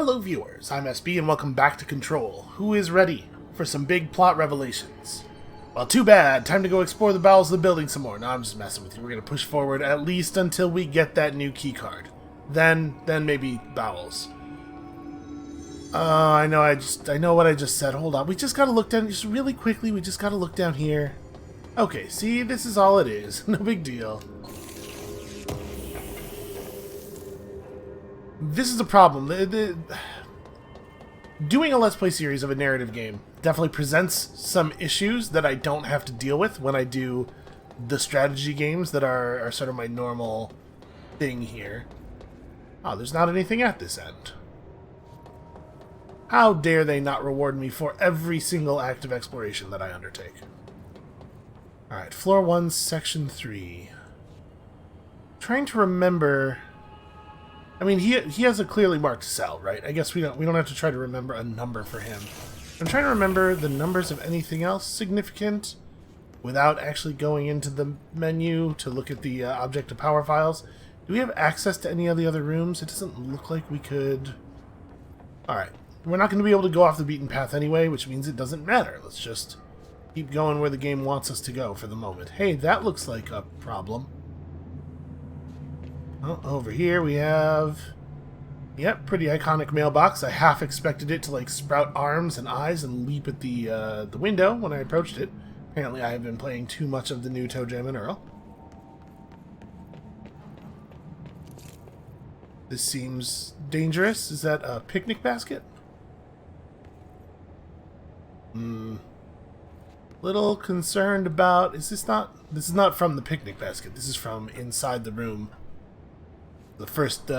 Hello viewers, I'm SB and welcome back to Control. Who is ready for some big plot revelations? Well, too bad. Time to go explore the bowels of the building some more. No, I'm just messing with you. We're going to push forward at least until we get that new key card. Then maybe bowels. I know what I just said. Hold on. We just got to look down, just really quickly, we just got to look down here. Okay, see, this is all it is. No big deal. This is a problem. Doing a Let's Play series of a narrative game definitely presents some issues that I don't have to deal with when I do the strategy games that are sort of my normal thing here. Oh, there's not anything at this end. How dare they not reward me for every single act of exploration that I undertake. Alright, floor 1, section 3. Trying to remember... I mean, he has a clearly marked cell, right? I guess we don't have to try to remember a number for him. I'm trying to remember the numbers of anything else significant without actually going into the menu to look at the object to power files. Do we have access to any of the other rooms? It doesn't look like we could. Alright. We're not going to be able to go off the beaten path anyway, which means it doesn't matter. Let's just keep going where the game wants us to go for the moment. Hey, that looks like a problem. Oh, over here we have... Yep, pretty iconic mailbox. I half expected it to, like, sprout arms and eyes and leap at the window when I approached it. Apparently I have been playing too much of the new Toe Jam and Earl. This seems dangerous. Is that a picnic basket? Little concerned about... This is not from the picnic basket. This is from inside the room. The first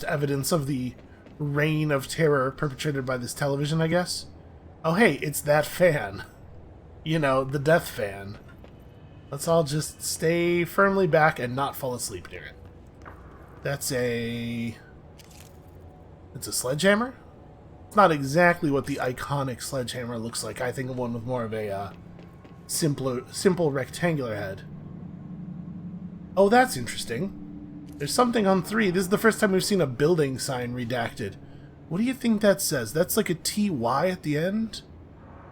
evidence of the reign of terror perpetrated by this television, I guess. Oh, hey, it's that fan. You know, the death fan. Let's all just stay firmly back and not fall asleep near it. That's a... It's a sledgehammer? It's not exactly what the iconic sledgehammer looks like. I think of one with more of a simple rectangular head. Oh, that's interesting. There's something on 3. This is the first time we've seen a building sign redacted. What do you think that says? That's like a TY at the end?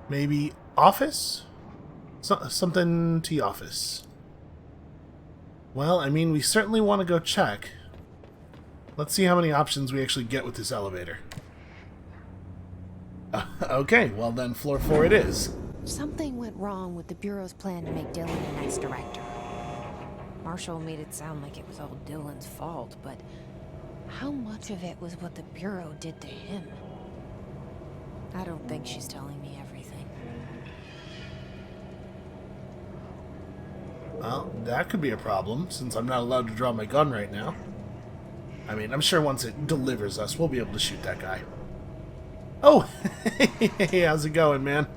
Maybe office? Something T office. Well, I mean, we certainly want to go check. Let's see how many options we actually get with this elevator. Okay, well then floor 4 it is. Something went wrong with the Bureau's plan to make Dylan the next director. Marshall made it sound like it was all Dylan's fault, but how much of it was what the Bureau did to him? I don't think she's telling me everything. Well, that could be a problem, since I'm not allowed to draw my gun right now. I mean, I'm sure once it delivers us, we'll be able to shoot that guy. Oh! Hey, how's it going, man?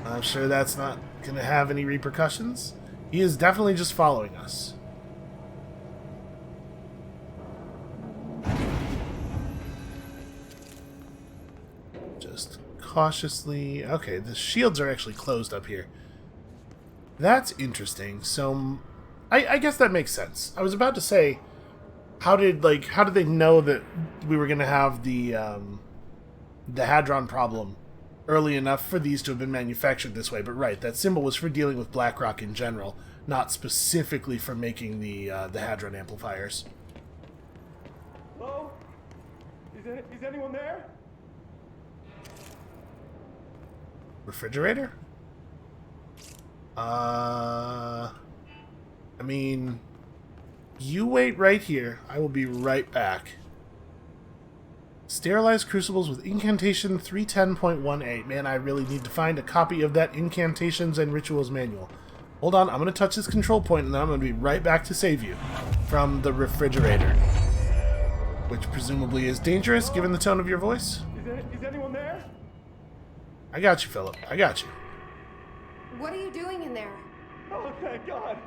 I'm sure that's not going to have any repercussions. He is definitely just following us. Just cautiously... Okay, the shields are actually closed up here. That's interesting. So, I guess that makes sense. I was about to say, how did they know that we were going to have the Hadron problem early enough for these to have been manufactured this way? But right, that symbol was for dealing with BlackRock in general, not specifically for making the Hadron amplifiers. Hello? Is anyone there? Refrigerator? I mean, you wait right here. I will be right back. Sterilized crucibles with incantation 310.18. Man, I really need to find a copy of that Incantations and Rituals manual. Hold on, I'm going to touch this control point and then I'm going to be right back to save you from the refrigerator. Which presumably is dangerous, given the tone of your voice. Is anyone there? I got you, Philip. I got you. What are you doing in there? Oh, thank God.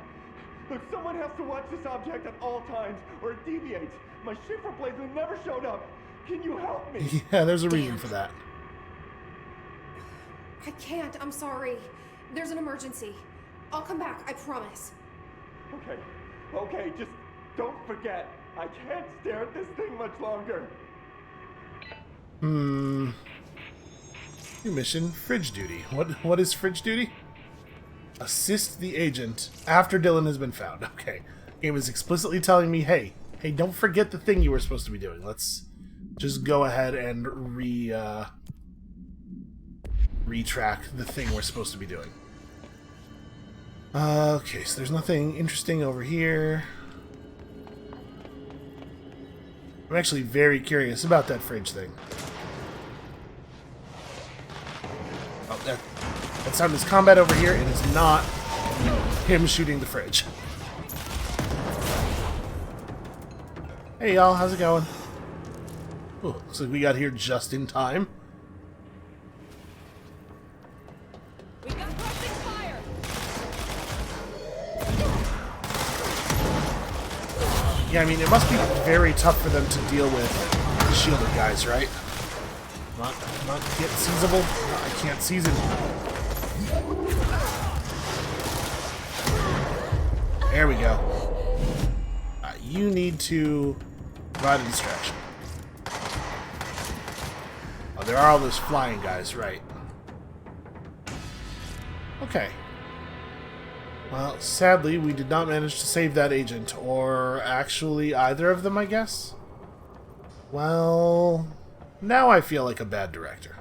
Look, someone has to watch this object at all times, or it deviates. My shift replacement never showed up. Can you help me? Yeah, there's a reason for that. I can't. I'm sorry. There's an emergency. I'll come back. I promise. Okay, just Don't forget, I can't stare at this thing much longer. New mission, fridge duty. What is fridge duty? Assist the agent after Dylan has been found. Okay. Game is explicitly telling me, hey, don't forget the thing you were supposed to be doing. Let's just go ahead and retrack the thing we're supposed to be doing. Okay, so there's nothing interesting over here. I'm actually very curious about that fridge thing. Oh, that sound is combat over here. It is not him shooting the fridge. Hey y'all, how's it going? Ooh, looks like we got here just in time. We got crossing fire. Yeah, I mean, it must be very tough for them to deal with shielded guys, right? Not get seizable? No, I can't seize it. There we go. You need to provide a distraction. Oh, there are all those flying guys, right? Okay. Well, sadly, we did not manage to save that agent, or actually either of them, I guess? Well, now I feel like a bad director.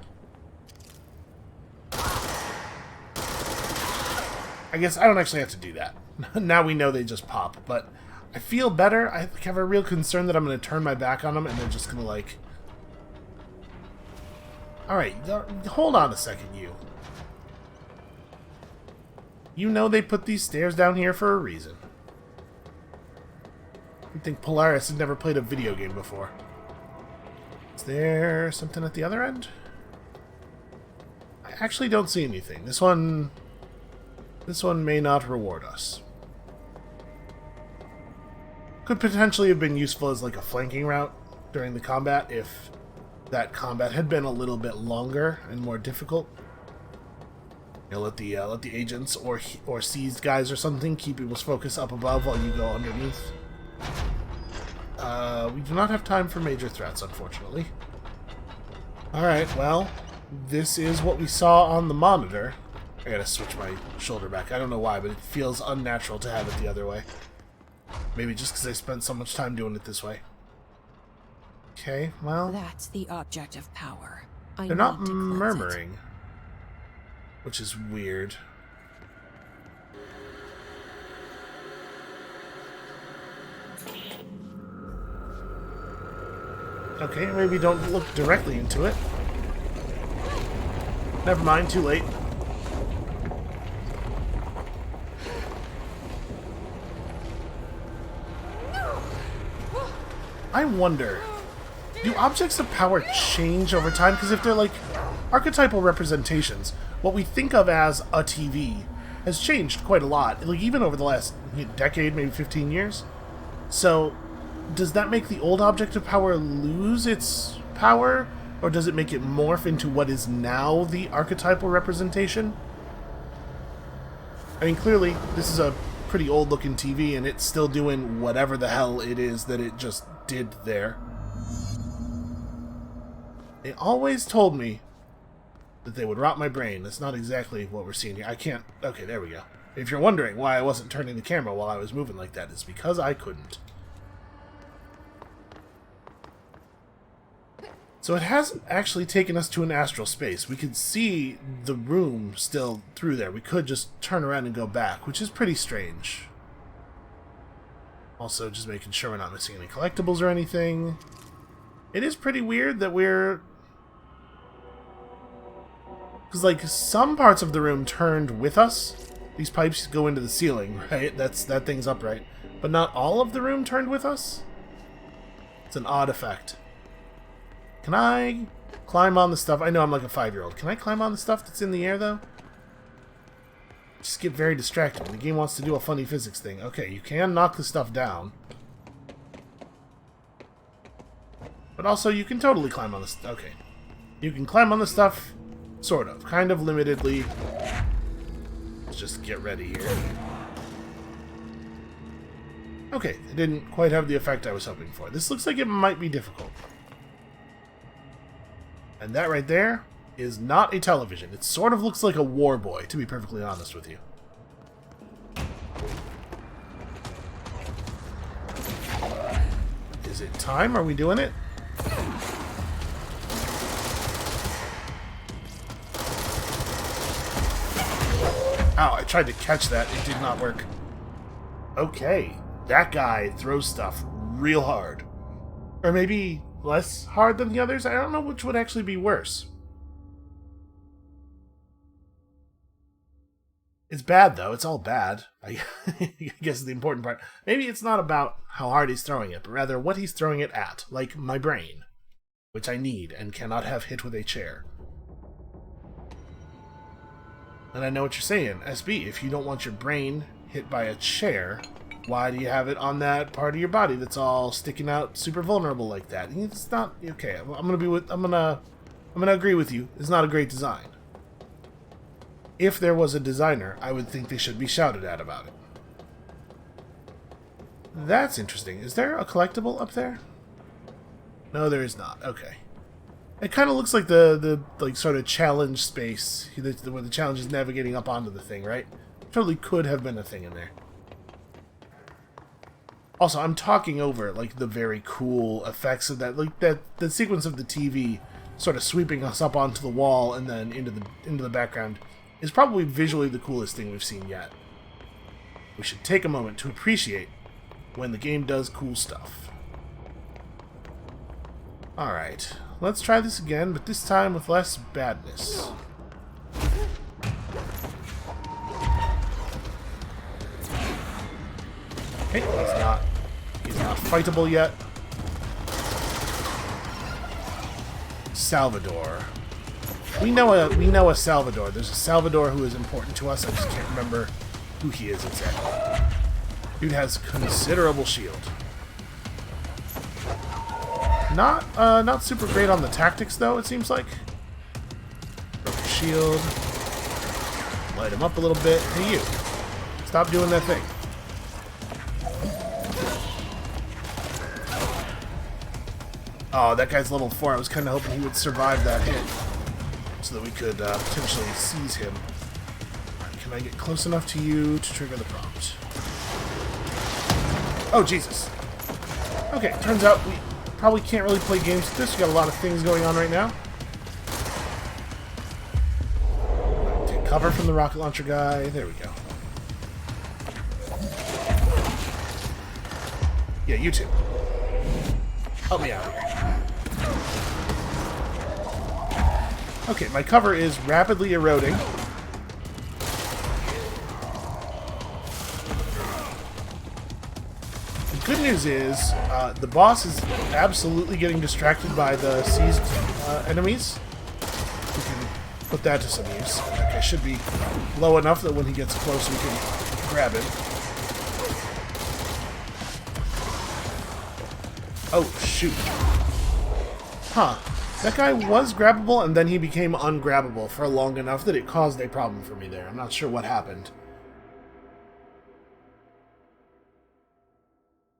I guess I don't actually have to do that. Now we know they just pop, but I feel better. I have a real concern that I'm going to turn my back on them and they're just going to, like... Alright, hold on a second, you. You know they put these stairs down here for a reason. I think Polaris had never played a video game before. Is there something at the other end? I actually don't see anything. This one may not reward us. Could potentially have been useful as like a flanking route during the combat if that combat had been a little bit longer and more difficult. You know, let the agents or seized guys or something keep people's focus up above while you go underneath. We do not have time for major threats, unfortunately. Alright, well, this is what we saw on the monitor. I gotta switch my shoulder back. I don't know why, but it feels unnatural to have it the other way. Maybe just because I spent so much time doing it this way. Okay, well... That's the object of power. They're not murmuring. Which is weird. Okay, maybe don't look directly into it. Never mind, too late. I wonder, do objects of power change over time? Because if they're like archetypal representations, what we think of as a TV has changed quite a lot, like even over the last decade, maybe 15 years. So, does that make the old object of power lose its power? Or does it make it morph into what is now the archetypal representation? I mean, clearly, this is a pretty old-looking TV, and it's still doing whatever the hell it is that it just did there. They always told me that they would rot my brain. That's not exactly what we're seeing here. I can't... Okay, there we go. If you're wondering why I wasn't turning the camera while I was moving like that, it's because I couldn't. So it hasn't actually taken us to an astral space. We could see the room still through there. We could just turn around and go back, which is pretty strange. Also, just making sure we're not missing any collectibles or anything. It is pretty weird that we're... Because, like, some parts of the room turned with us. These pipes go into the ceiling, right? That thing's upright. But not all of the room turned with us? It's an odd effect. Can I climb on the stuff? I know I'm like a 5-year-old. Can I climb on the stuff that's in the air, though? Just get very distracted. The game wants to do a funny physics thing. Okay, you can knock the stuff down. But also, you can totally climb on the stuff. Okay. You can climb on the stuff, sort of. Kind of limitedly. Let's just get ready here. Okay, it didn't quite have the effect I was hoping for. This looks like it might be difficult. And that right there is not a television. It sort of looks like a war boy, to be perfectly honest with you. Is it time? Are we doing it? Ow, I tried to catch that. It did not work. Okay, that guy throws stuff real hard. Or maybe less hard than the others? I don't know which would actually be worse. It's bad, though. It's all bad. I guess is the important part. Maybe it's not about how hard he's throwing it, but rather what he's throwing it at, like my brain, which I need and cannot have hit with a chair. And I know what you're saying, SB, if you don't want your brain hit by a chair, why do you have it on that part of your body that's all sticking out super vulnerable like that? It's not okay. I'm gonna agree with you. It's not a great design. If there was a designer, I would think they should be shouted at about it. That's interesting. Is there a collectible up there? No, there is not. Okay. It kind of looks like the like sort of challenge space where the challenge is navigating up onto the thing, right? Totally could have been a thing in there. Also, I'm talking over like the very cool effects of that, like the sequence of the TV sort of sweeping us up onto the wall and then into the background is probably visually the coolest thing we've seen yet. We should take a moment to appreciate when the game does cool stuff. Alright, let's try this again, but this time with less badness. Okay, he's not fightable yet. Salvador. We know a Salvador. There's a Salvador who is important to us. I just can't remember who he is exactly. Dude has considerable shield. Not super great on the tactics though, it seems like. Broke your shield. Light him up a little bit. Hey you. Stop doing that thing. Oh, that guy's level 4. I was kind of hoping he would survive that hit so that we could potentially seize him. Right, can I get close enough to you to trigger the prompt? Oh, Jesus. Okay, turns out we probably can't really play games with this. We got a lot of things going on right now. Take cover from the rocket launcher guy. There we go. Yeah, you two. Help me out here. Okay, my cover is rapidly eroding. The good news is, the boss is absolutely getting distracted by the seized enemies. We can put that to some use. Okay, should be low enough that when he gets close we can grab him. Oh, shoot. Huh. That guy was grabbable, and then he became ungrabbable for long enough that it caused a problem for me there. I'm not sure what happened.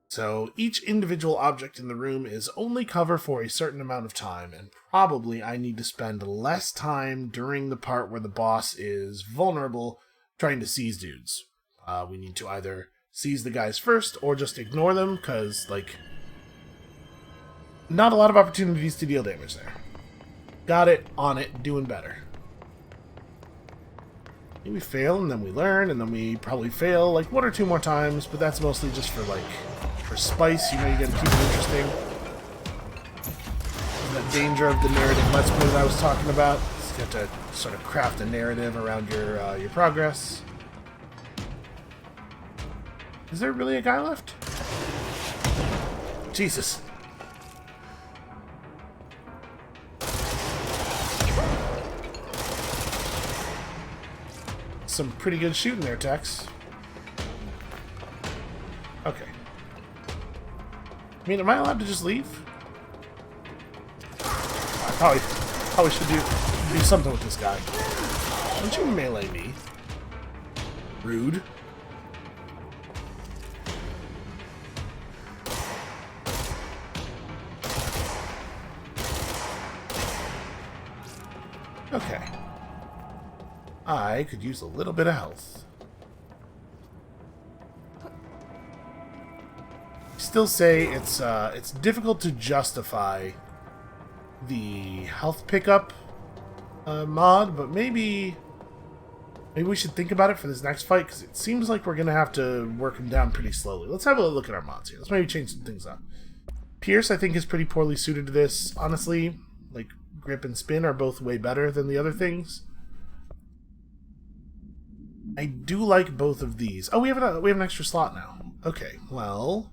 So, each individual object in the room is only cover for a certain amount of time, and probably I need to spend less time during the part where the boss is vulnerable trying to seize dudes. We need to either seize the guys first, or just ignore them, because, like, not a lot of opportunities to deal damage there. Got it, on it, doing better. Maybe we fail, and then we learn, and then we probably fail like 1 or 2 more times, but that's mostly just for, like, for spice. You know, you gotta keep it interesting. That danger of the narrative Let's Play that I was talking about. You have to sort of craft a narrative around your progress. Is there really a guy left? Jesus. Some pretty good shooting there, Tex. Okay. I mean, am I allowed to just leave? I probably should do something with this guy. Don't you melee me. Rude. Okay. I could use a little bit of health. Still say it's difficult to justify the health pickup mod, but maybe we should think about it for this next fight, because it seems like we're gonna have to work him down pretty slowly. Let's have a look at our mods here. Let's maybe change some things up. Pierce, I think, is pretty poorly suited to this. Honestly, like grip and spin are both way better than the other things. I do like both of these. Oh, we have an extra slot now. Okay, well,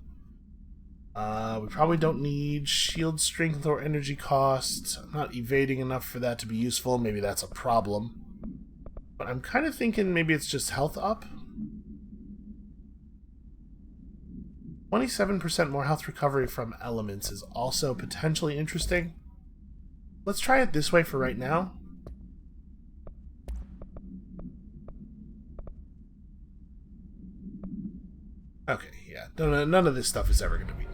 we probably don't need shield strength or energy cost. I'm not evading enough for that to be useful. Maybe that's a problem. But I'm kind of thinking maybe it's just health up. 27% more health recovery from elements is also potentially interesting. Let's try it this way for right now. Okay, yeah. None of this stuff is ever going to be new.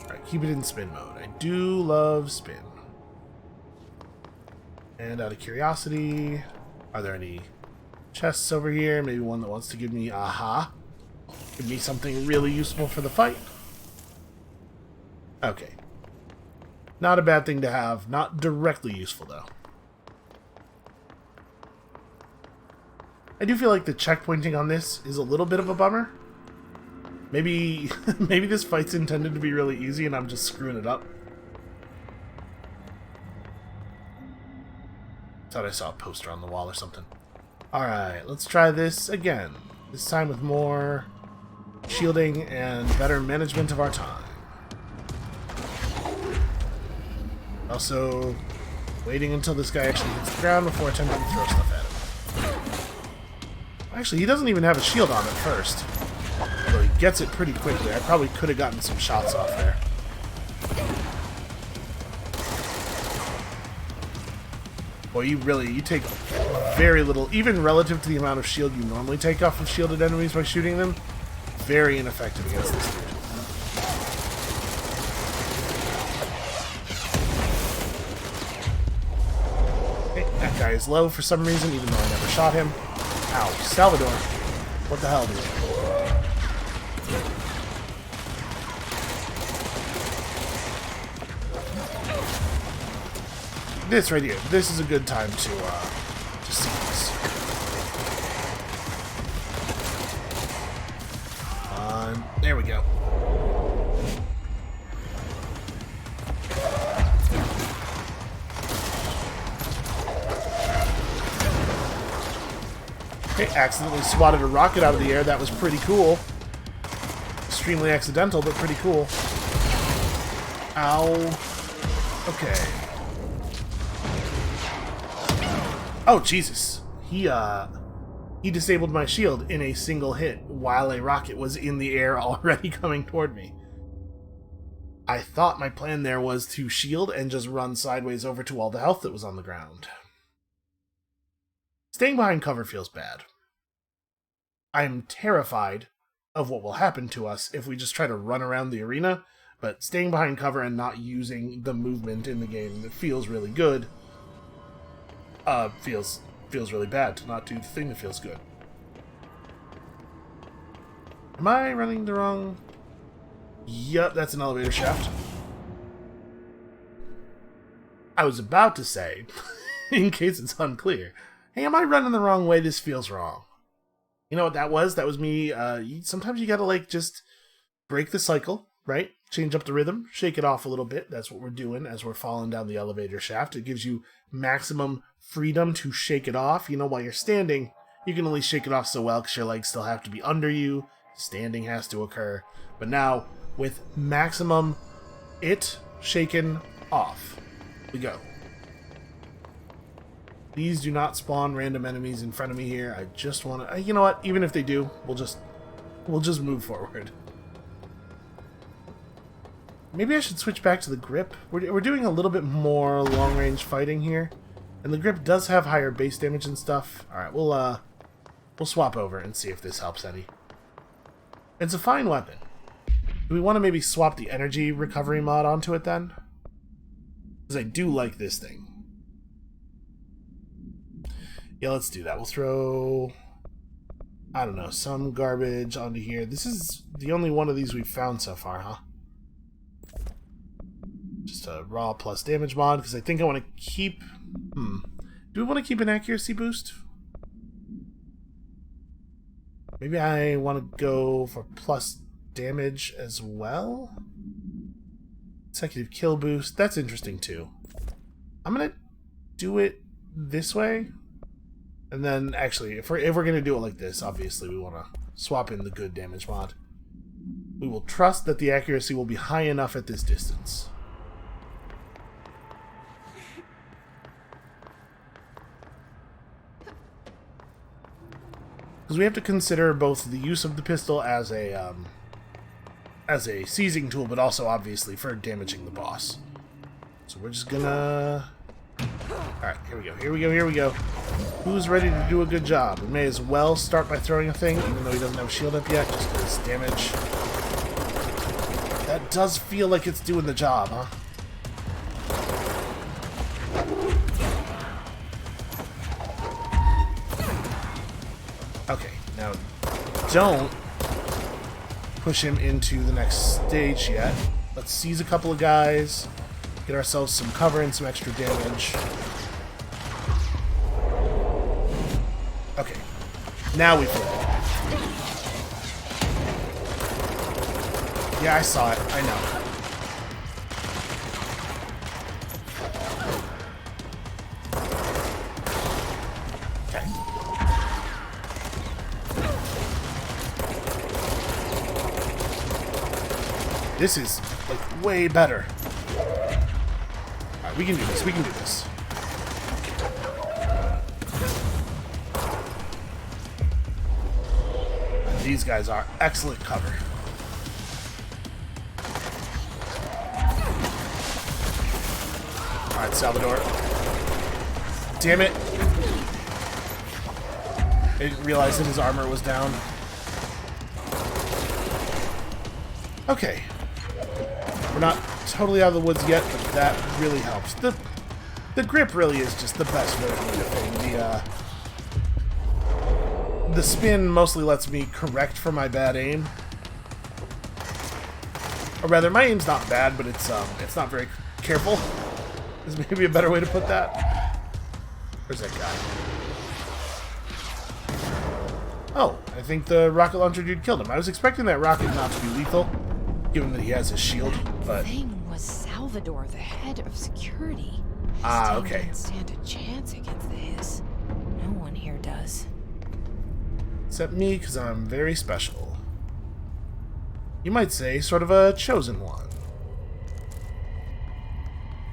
Alright, keep it in spin mode. I do love spin. And out of curiosity, are there any chests over here? Maybe one that wants to give me aha. Give me something really useful for the fight. Okay. Not a bad thing to have. Not directly useful, though. I do feel like the checkpointing on this is a little bit of a bummer. Maybe maybe this fight's intended to be really easy and I'm just screwing it up. Thought I saw a poster on the wall or something. Alright, let's try this again. This time with more shielding and better management of our time. Also, waiting until this guy actually hits the ground before attempting to throw stuff at him. Actually, he doesn't even have a shield on at first. Although he gets it pretty quickly. I probably could have gotten some shots off there. Boy, you take very little, even relative to the amount of shield you normally take off of shielded enemies by shooting them. Very ineffective against this dude. Okay, that guy is low for some reason, even though I never shot him. Ow, Salvador. What the hell, dude? This right here. This is a good time to see this. There we go. Okay, accidentally swatted a rocket out of the air. That was pretty cool. Extremely accidental, but pretty cool. Ow. Okay. Oh, Jesus. He disabled my shield in a single hit while a rocket was in the air already coming toward me. I thought my plan there was to shield and just run sideways over to all the health that was on the ground. Staying behind cover feels bad. I'm terrified of what will happen to us if we just try to run around the arena, but staying behind cover and not using the movement in the game that feels really good feels really bad to not do the thing that feels good. Am I running the wrong... Yup, that's an elevator shaft. I was about to say, in case it's unclear, hey, am I running the wrong way? This feels wrong. You know what that was? That was me. Sometimes you gotta, like, just break the cycle, right? Change up the rhythm, shake it off a little bit. That's what we're doing as we're falling down the elevator shaft. It gives you maximum freedom to shake it off. You know, while you're standing, you can only shake it off so well because your legs still have to be under you. Standing has to occur. But now, with maximum it shaken off, we go. Please do not spawn random enemies in front of me here. I just want to... You know what? Even if they do, we'll just move forward. Maybe I should switch back to the grip. We're doing a little bit more long-range fighting here. And the grip does have higher base damage and stuff. Alright, we'll swap over and see if this helps any. It's a fine weapon. Do we want to maybe swap the energy recovery mod onto it then? Because Because I do like this thing. Yeah, let's do that. We'll throw, I don't know, some garbage onto here. This is the only one of these we've found so far, huh? Just a raw plus damage mod, because I think I want to keep... Do we want to keep an accuracy boost? Maybe I want to go for plus damage as well? Consecutive kill boost. That's interesting, too. I'm going to do it this way. And then, actually, if we're going to do it like this, obviously we want to swap in the good damage mod. We will trust that the accuracy will be high enough at this distance. Because we have to consider both the use of the pistol as a seizing tool, but also, obviously, for damaging the boss. So we're just gonna... Alright, here we go, here we go, here we go. Who's ready to do a good job? We may as well start by throwing a thing, even though he doesn't have a shield up yet, just because damage. That does feel like it's doing the job, huh? Okay, now don't push him into the next stage yet. Let's seize a couple of guys, get ourselves some cover and some extra damage. Okay, now we flip it. Yeah, I saw it. I know. Okay. This is, like, way better. Alright, we can do this. We can do this. These guys are excellent cover. Alright, Salvador. Damn it. I didn't realize that his armor was down. Okay. We're not totally out of the woods yet, but that really helps. The grip really is just the best version of the thing. The spin mostly lets me correct for my bad aim. Or rather, my aim's not bad, but it's not very careful. Is maybe a better way to put that. Where's that guy? Oh, I think the rocket launcher dude killed him. I was expecting that rocket not to be lethal, given that he has his shield, but... The thing was Salvador, the head of security. Ah, okay. Didn't stand a chance against the Hiss. No one here does. Except me, because I'm very special. You might say, sort of a chosen one.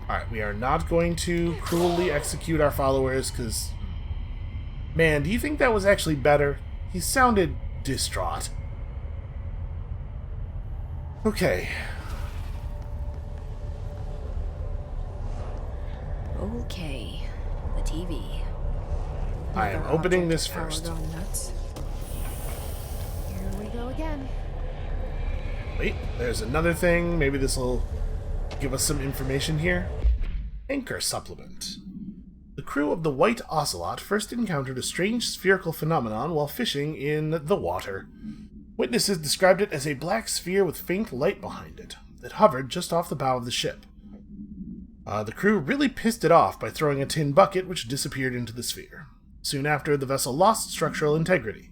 Alright, we are not going to cruelly execute our followers, because... Man, do you think that was actually better? He sounded distraught. Okay. Okay. The TV. I am Another opening object this of power first. going nuts. Here we go again. Wait, there's another thing. Maybe this will give us some information here. Anchor supplement. The crew of the White Ocelot first encountered a strange spherical phenomenon while fishing in the water. Witnesses described it as a black sphere with faint light behind it. It hovered just off the bow of the ship. The crew really pissed it off by throwing a tin bucket, which disappeared into the sphere. Soon after, the vessel lost structural integrity.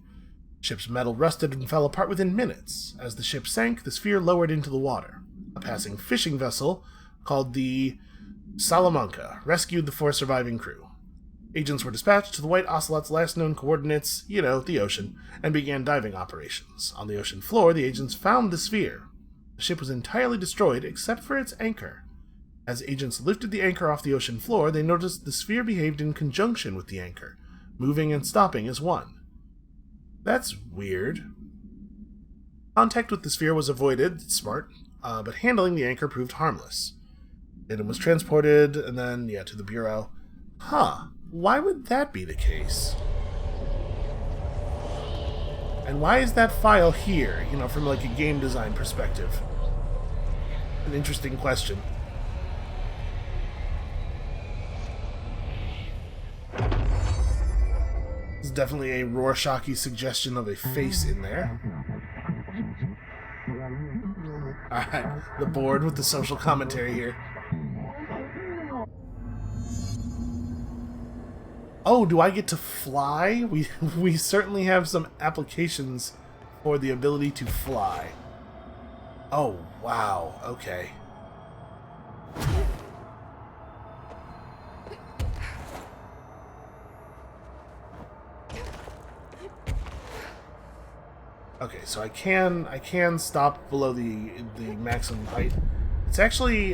Ship's metal rusted and fell apart within minutes. As the ship sank, the sphere lowered into the water. A passing fishing vessel, called the Salamanca, rescued the 4 surviving crew. Agents were dispatched to the White Ocelot's last known coordinates, you know, the ocean, and began diving operations. On the ocean floor, the agents found the sphere. The ship was entirely destroyed except for its anchor. As agents lifted the anchor off the ocean floor, they noticed the sphere behaved in conjunction with the anchor, moving and stopping as one. That's weird. Contact with the sphere was avoided, smart, but handling the anchor proved harmless. It was transported, and then, to the Bureau. Huh. Why would that be the case? And why is that file here, from like a game design perspective? An interesting question. There's definitely a Rorschach-y suggestion of a face in there. Alright, the board with the social commentary here. Oh, do I get to fly? We certainly have some applications for the ability to fly. Oh, wow. Okay. Okay, so I can stop below the maximum height. It's actually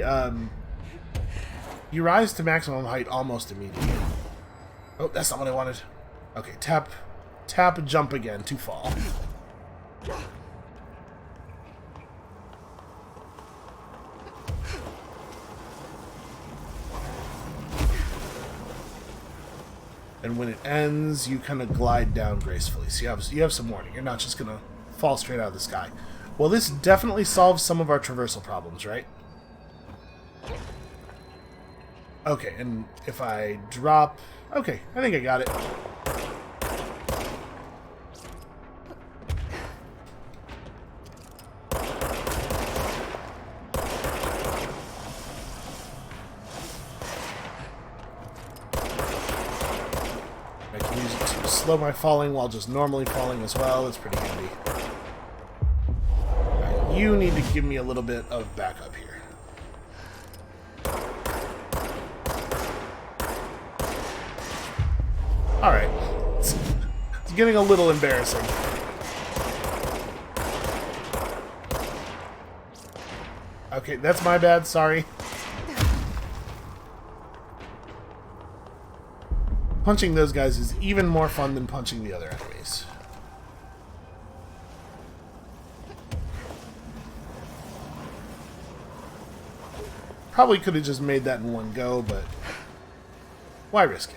you rise to maximum height almost immediately. Oh, that's not what I wanted. Okay, tap, jump again to fall. And when it ends, you kind of glide down gracefully. So you have some warning. You're not just gonna fall straight out of the sky. Well, this definitely solves some of our traversal problems, right? Okay, and if I drop... Okay, I think I got it. I can use it to slow my falling while just normally falling as well. It's pretty handy. Right, you need to give me a little bit of backup here. Alright. It's getting a little embarrassing. Okay, that's my bad, sorry. Punching those guys is even more fun than punching the other enemies. Probably could have just made that in one go, but why risk it?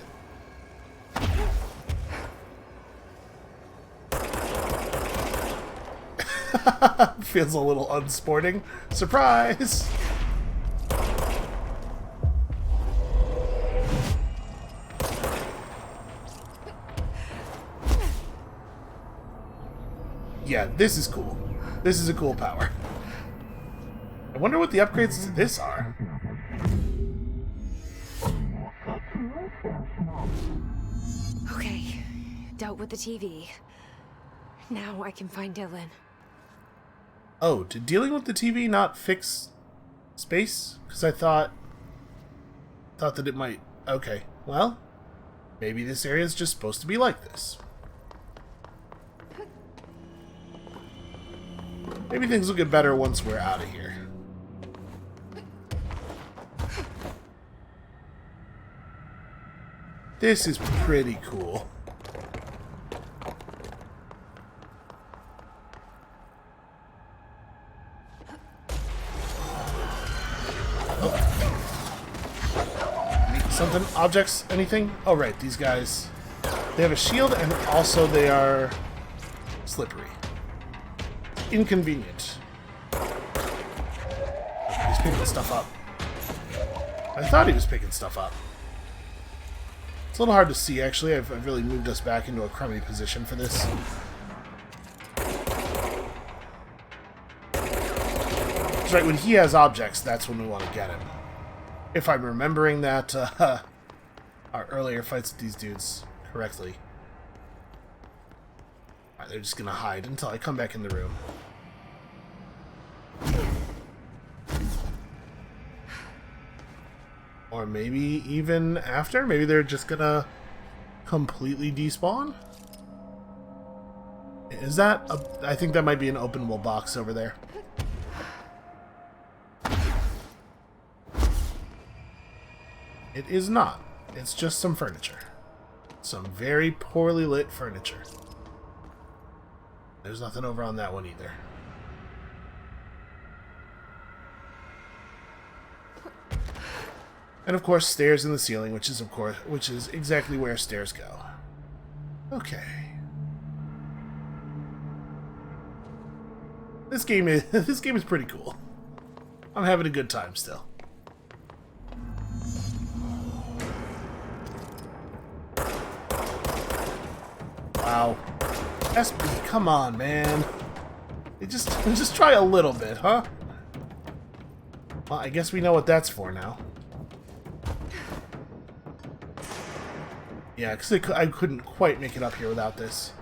Feels a little unsporting. Surprise! Yeah, this is cool. This is a cool power. I wonder what the upgrades to this are. Okay, dealt with the TV. Now I can find Dylan. Oh, did dealing with the TV not fix space? Because I thought that it might... Okay, well, maybe this area is just supposed to be like this. Maybe things will get better once we're out of here. This is pretty cool. Something? Objects? Anything? Oh, right. These guys. They have a shield, and also they are slippery. Inconvenient. He's picking stuff up. I thought he was picking stuff up. It's a little hard to see, actually. I've really moved us back into a crummy position for this. That's right. When he has objects, that's when we want to get him. If I'm remembering that our earlier fights with these dudes correctly. Alright, they're just gonna hide until I come back in the room. Or maybe even after? Maybe they're just gonna completely despawn? Is that I think that might be an openable box over there. It is not. It's just some furniture. Some very poorly lit furniture. There's nothing over on that one either. And of course, stairs in the ceiling, which is exactly where stairs go. Okay. This game is pretty cool. I'm having a good time still. Wow. SB, come on, man. Just try a little bit, huh? Well, I guess we know what that's for now. Yeah, because I couldn't quite make it up here without this.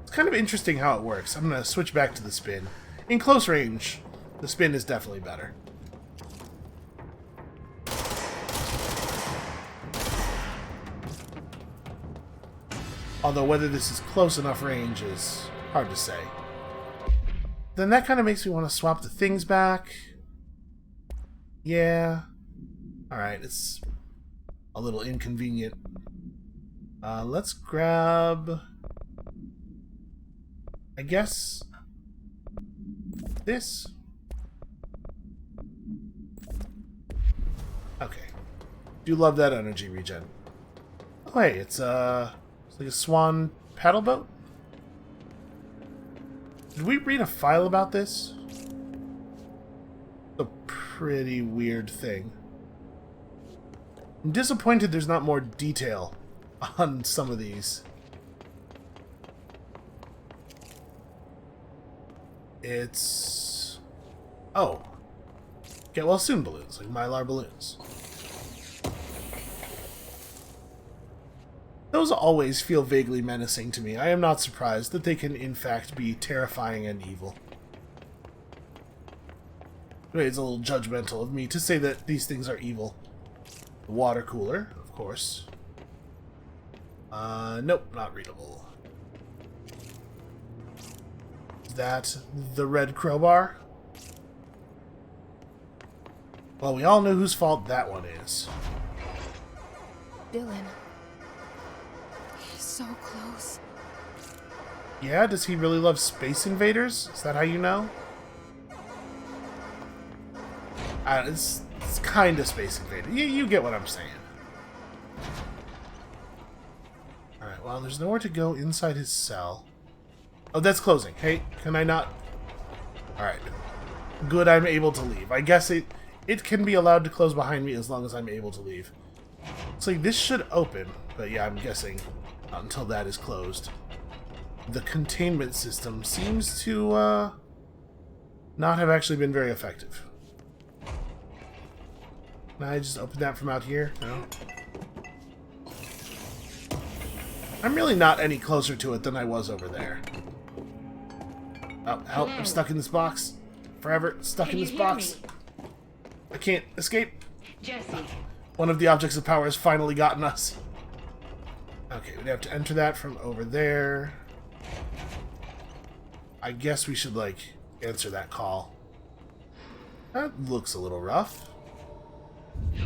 It's kind of interesting how it works. I'm going to switch back to the spin. In close range, the spin is definitely better. Although whether this is close enough range is hard to say. Then that kind of makes me want to swap the things back. Yeah. Alright, it's a little inconvenient. Let's grab... I guess... this? Okay. Do love that energy regen. Oh hey, it's like a swan paddle boat? Did we read a file about this? A pretty weird thing. I'm disappointed there's not more detail on some of these. It's... oh. Get well soon balloons, like Mylar balloons. Those always feel vaguely menacing to me. I am not surprised that they can in fact be terrifying and evil. It's a little judgmental of me to say that these things are evil. The water cooler, of course. Nope, not readable. Is that the red crowbar? Well, we all know whose fault that one is. Dylan. He's so close. Yeah? Does he really love Space Invaders? Is that how you know? It's kind of Space Invader. You get what I'm saying. Alright, well, there's nowhere to go inside his cell. Oh, that's closing. Hey, can I not... Alright. Good, I'm able to leave. I guess it can be allowed to close behind me as long as I'm able to leave. So this should open, but yeah, I'm guessing not until that is closed. The containment system seems to not have actually been very effective. Can I just open that from out here? No? I'm really not any closer to it than I was over there. Oh, help, I'm stuck in this box. Forever stuck in this box. I can't escape. Jesse. One of the objects of power has finally gotten us. Okay, we'd have to enter that from over there. I guess we should, like, answer that call. That looks a little rough.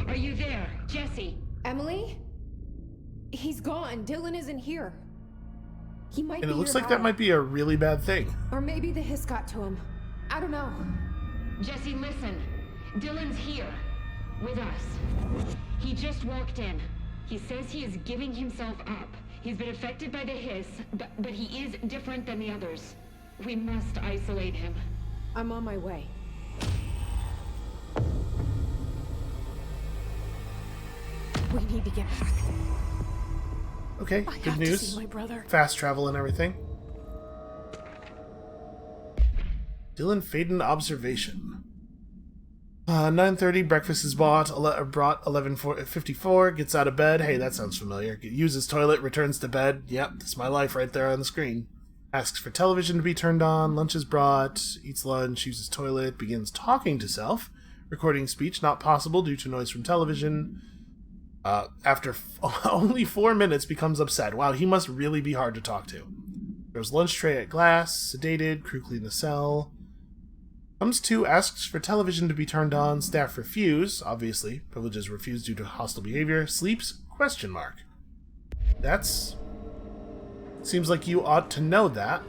Are you there, Jesse? Emily? He's gone. Dylan isn't here. He might be And it looks nearby. like that might be a really bad thing. Or maybe the hiss got to him. I don't know. Jesse, listen. Dylan's here. With us. He just walked in. He says he is giving himself up. He's been affected by the hiss, but he is different than the others. We must isolate him. I'm on my way. We need to get back. Okay, I good have to news. see my brother. Fast travel and everything. Dylan Faden observation. 9:30, breakfast is brought 11:54, gets out of bed. Hey, that sounds familiar. Uses toilet, returns to bed. Yep, that's my life right there on the screen. Asks for television to be turned on, lunch is brought, eats lunch, uses toilet, begins talking to self, recording speech not possible due to noise from television. After only 4 minutes, becomes upset. Wow, he must really be hard to talk to. Throws lunch tray at glass, sedated, crew clean the cell. Comes to, asks for television to be turned on, staff refuse, obviously, privileges refused due to hostile behavior, sleeps, question mark. That's... seems like you ought to know that.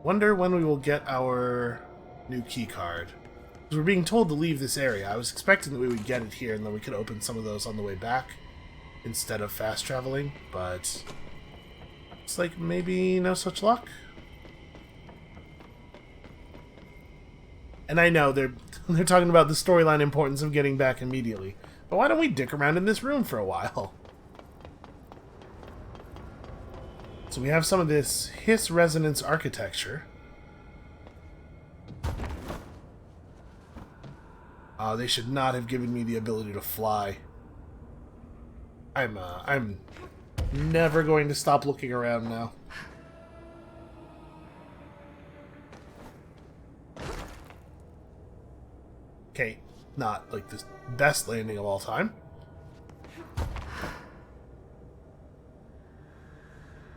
Wonder when we will get our new key card. Because we're being told to leave this area. I was expecting that we would get it here and then we could open some of those on the way back instead of fast traveling, but it's like maybe no such luck. And I know they're talking about the storyline importance of getting back immediately. But why don't we dick around in this room for a while? So we have some of this hiss resonance architecture. They should not have given me the ability to fly. I'm never going to stop looking around now. Okay, not like the best landing of all time.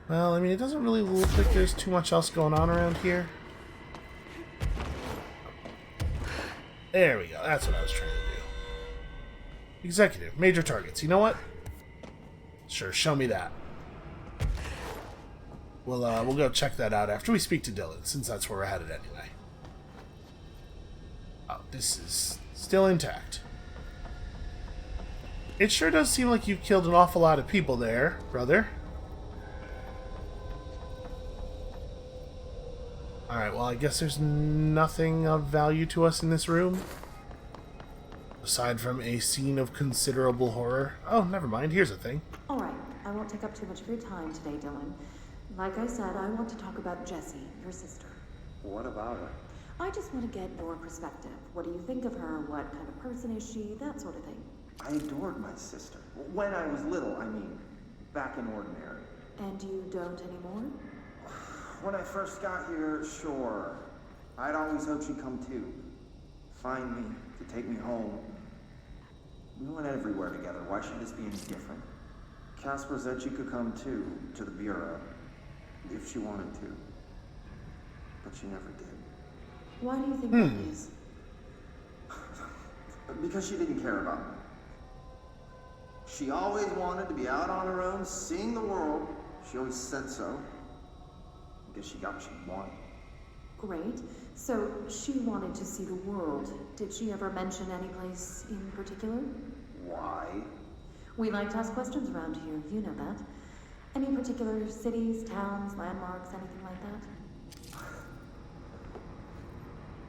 Well, I mean, it doesn't really look like there's too much else going on around here. There we go. That's what I was trying to do. Executive, major targets. You know what? Sure, show me that. We'll go check that out after we speak to Dylan, since that's where we're headed anyway. Oh, this is still intact. It sure does seem like you've killed an awful lot of people there, brother. Alright, well, I guess there's nothing of value to us in this room. Aside from a scene of considerable horror. Oh, never mind. Here's a thing. Alright, I won't take up too much of your time today, Dylan. Like I said, I want to talk about Jessie, your sister. What about her? I just want to get your perspective. What do you think of her? What kind of person is she? That sort of thing. I adored my sister. When I was little, I mean. Back in Ordinary. And you don't anymore? When I first got here, sure. I'd always hoped she'd come too. Find me, to take me home. We went everywhere together. Why should this be any different? Casper said she could come too, to the Bureau. If she wanted to. But she never did. Why do you think that is? Because she didn't care about me. She always wanted to be out on her own, seeing the world. She always said so. I guess she got what she wanted. Great. So, she wanted to see the world. Did she ever mention any place in particular? Why? We like to ask questions around here, you know that. Any particular cities, towns, landmarks, anything like that?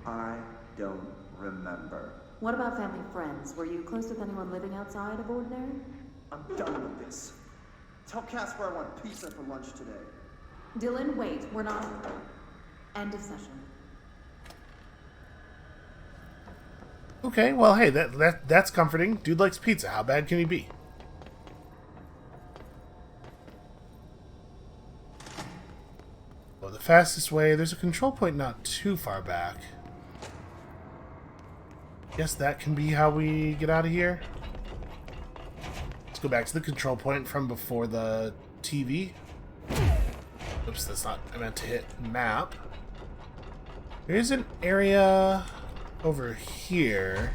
I don't remember. What about family friends? Were you close with anyone living outside of Ordinary? I'm done with this. Tell Casper I want pizza for lunch today. Dylan, wait. We're not... End of session. Okay, well, hey, that's comforting. Dude likes pizza. How bad can he be? Well, the fastest way... There's a control point not too far back. Guess that can be how we get out of here. Let's go back to the control point from before the TV. Oops, that's not... I meant to hit map. There is an area over here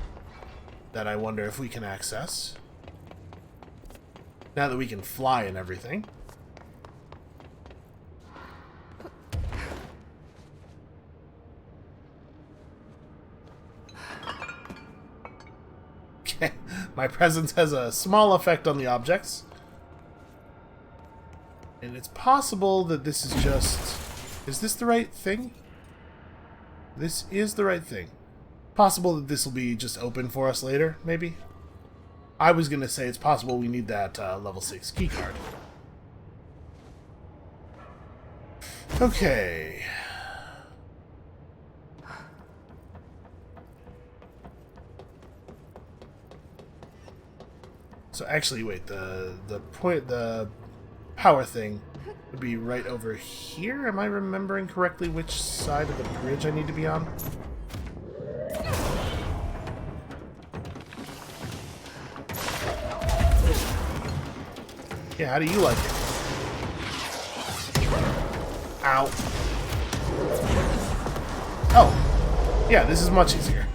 that I wonder if we can access. Now that we can fly and everything. Okay, my presence has a small effect on the objects. And it's possible that this is just... Is this the right thing? This is the right thing. Possible that this will be just open for us later, maybe? I was going to say it's possible we need that level 6 keycard. Okay. So actually, wait, the power thing would be right over here. Am I remembering correctly which side of the bridge I need to be on? Yeah, how do you like it? Ow. Oh. Yeah, this is much easier.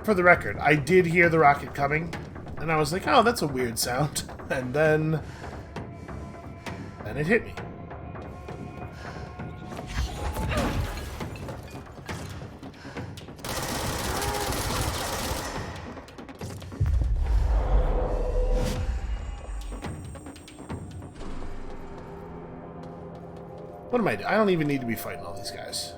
For the record, I did hear the rocket coming, and I was like, oh, that's a weird sound. And then it hit me. What am I doing? I don't even need to be fighting all these guys.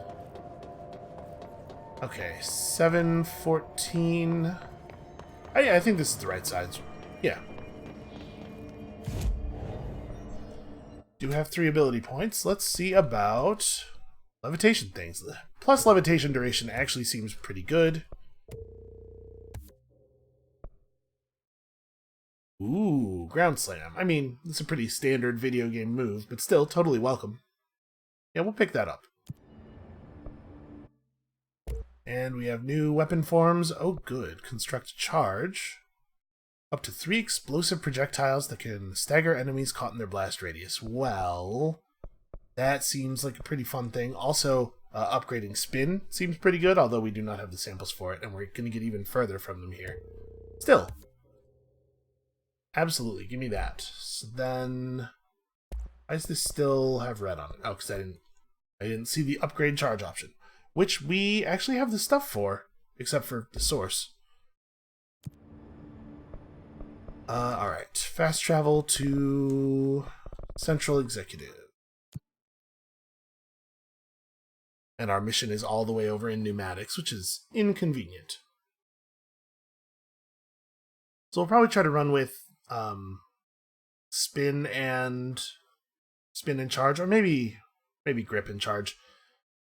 Okay, 714. I think this is the right size. Yeah. Do have 3 ability points. Let's see about levitation things. Plus levitation duration actually seems pretty good. Ooh, ground slam. I mean, it's a pretty standard video game move, but still totally welcome. Yeah, we'll pick that up. And we have new weapon forms. Oh, good. Construct charge. Up to 3 explosive projectiles that can stagger enemies caught in their blast radius. Well, that seems like a pretty fun thing. Also, upgrading spin seems pretty good, although we do not have the samples for it, and we're going to get even further from them here. Still. Absolutely, give me that. So then, why does this still have red on it? Oh, because I didn't see the upgrade charge option, which we actually have the stuff for, except for the source. Alright. Fast travel to Central Executive. And our mission is all the way over in pneumatics, which is inconvenient. So we'll probably try to run with spin and charge, or maybe grip and charge.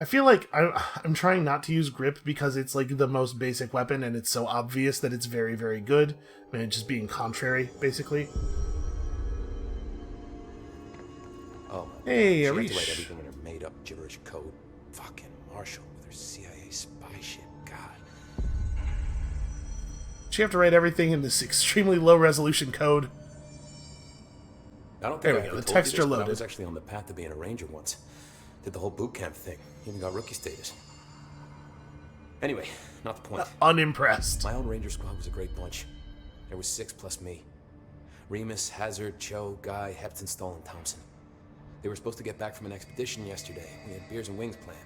I feel like I'm trying not to use grip because it's like the most basic weapon and it's so obvious that it's very, very good. I mean, it's just being contrary, basically. Oh, hey, she Arish. had to write everything in her made-up gibberish code. Fucking Marshall with her CIA spy shit. God. She have to write everything in this extremely low-resolution code. I don't think There we I go, ever the told you texture this, but loaded. I was actually on the path to being a ranger once. Did the whole boot camp thing. Even got rookie status. Anyway, not the point. Unimpressed. My own ranger squad was a great bunch. There was 6 plus me. Remus, Hazard, Cho, Guy, Hepton, Stoll, and Thompson. They were supposed to get back from an expedition yesterday. We had beers and wings planned.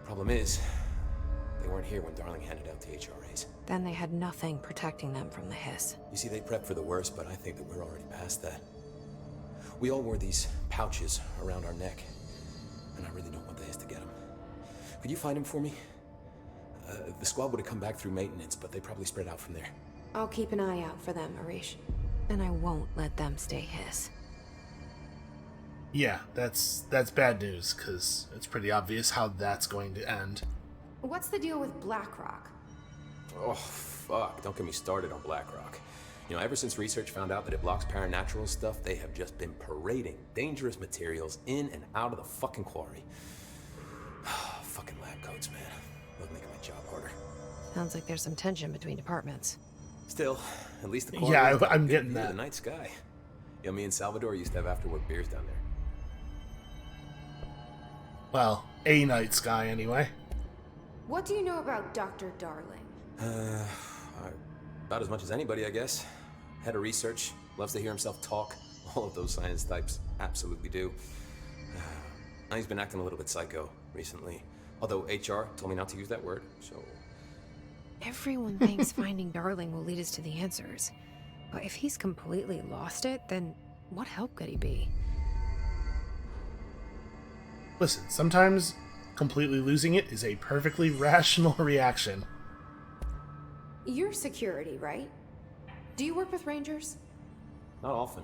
Problem is, they weren't here when Darling handed out the HRAs. Then they had nothing protecting them from the hiss. You see, they prepped for the worst, but I think that we're already past that. We all wore these pouches around our neck, and I really don't want the hiss to get them. Could you find them for me? The squad would have come back through maintenance, but they probably spread out from there. I'll keep an eye out for them, Arish. And I won't let them stay hiss. Yeah, that's bad news, because it's pretty obvious how that's going to end. What's the deal with BlackRock? Oh, fuck. Don't get me started on BlackRock. You know, ever since research found out that it blocks paranatural stuff, they have just been parading dangerous materials in and out of the fucking quarry. Fucking lab coats, man. Love making my job harder. Sounds like there's some tension between departments. Still, at least the quarry... Yeah, has I'm a good getting view of that. the night sky. You know, me and Salvador used to have after-work beers down there. Well, a night sky anyway. What do you know about Dr. Darling? About as much as anybody, I guess. Head of research, loves to hear himself talk. All of those science types absolutely do. Now he's been acting a little bit psycho recently. Although HR told me not to use that word, so... Everyone thinks finding Darling will lead us to the answers. But if he's completely lost it, then what help could he be? Listen, sometimes completely losing it is a perfectly rational reaction. You're security, right? Do you work with Rangers? Not often.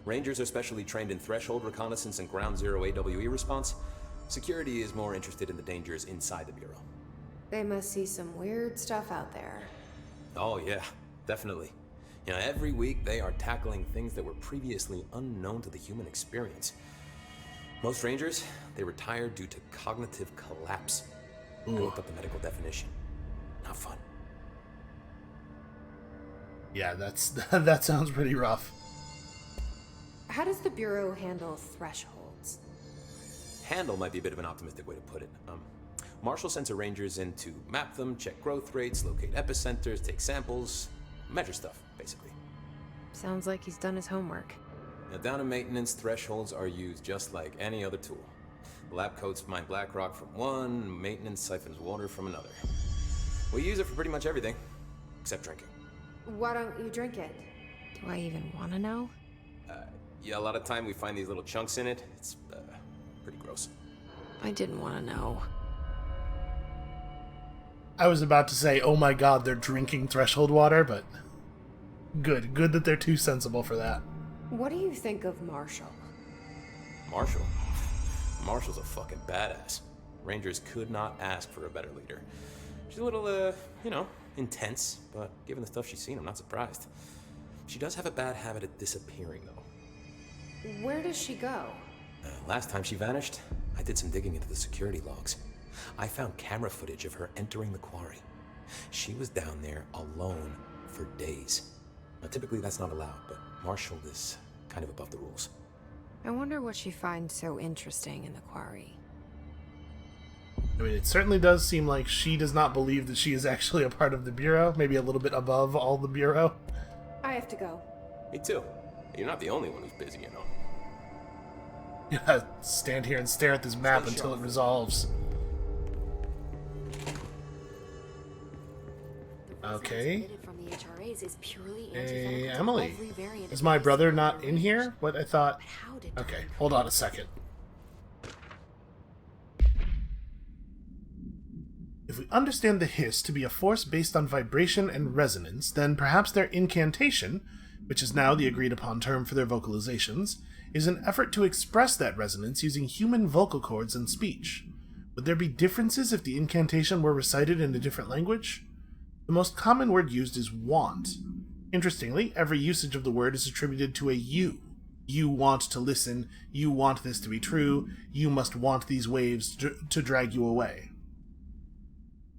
Rangers are specially trained in threshold reconnaissance and ground zero AWE response. Security is more interested in the dangers inside the Bureau. They must see some weird stuff out there. Oh yeah, definitely. You know, every week they are tackling things that were previously unknown to the human experience. Most Rangers, they retire due to cognitive collapse. I looked up the medical definition. Not fun. Yeah, that sounds pretty rough. How does the Bureau handle thresholds? Handle might be a bit of an optimistic way to put it. Marshall sends her Rangers in to map them, check growth rates, locate epicenters, take samples, measure stuff, basically. Sounds like he's done his homework. Now, down in maintenance, thresholds are used just like any other tool. The lab coats mine black rock from one, maintenance siphons water from another. We use it for pretty much everything, except drinking. Why don't you drink it? Do I even want to know? Yeah, a lot of time we find these little chunks in it. It's Pretty gross. I didn't want to know. I was about to say, oh my god, they're drinking threshold water, but good. Good that they're too sensible for that. What do you think of Marshall? Marshall? Marshall's a fucking badass. Rangers could not ask for a better leader. She's a little, intense, but given the stuff she's seen, I'm not surprised. She does have a bad habit of disappearing, though. Where does she go? Last time she vanished, I did some digging into the security logs. I found camera footage of her entering the quarry. She was down there alone for days. Now, typically that's not allowed, but Marshall is kind of above the rules. I wonder what she finds so interesting in the quarry. I mean, it certainly does seem like she does not believe that she is actually a part of the Bureau, maybe a little bit above all the Bureau. I have to go. Me too. You're not the only one who's busy, you know. Yeah, stand here and stare at this map until it resolves. Okay. Hey, Emily. Is my brother not in here? What I thought... Okay, hold on a second. If we understand the hiss to be a force based on vibration and resonance, then perhaps their incantation, which is now the agreed-upon term for their vocalizations, is an effort to express that resonance using human vocal cords and speech. Would there be differences if the incantation were recited in a different language? The most common word used is want. Interestingly, every usage of the word is attributed to a you. You want to listen, you want this to be true, you must want these waves to drag you away.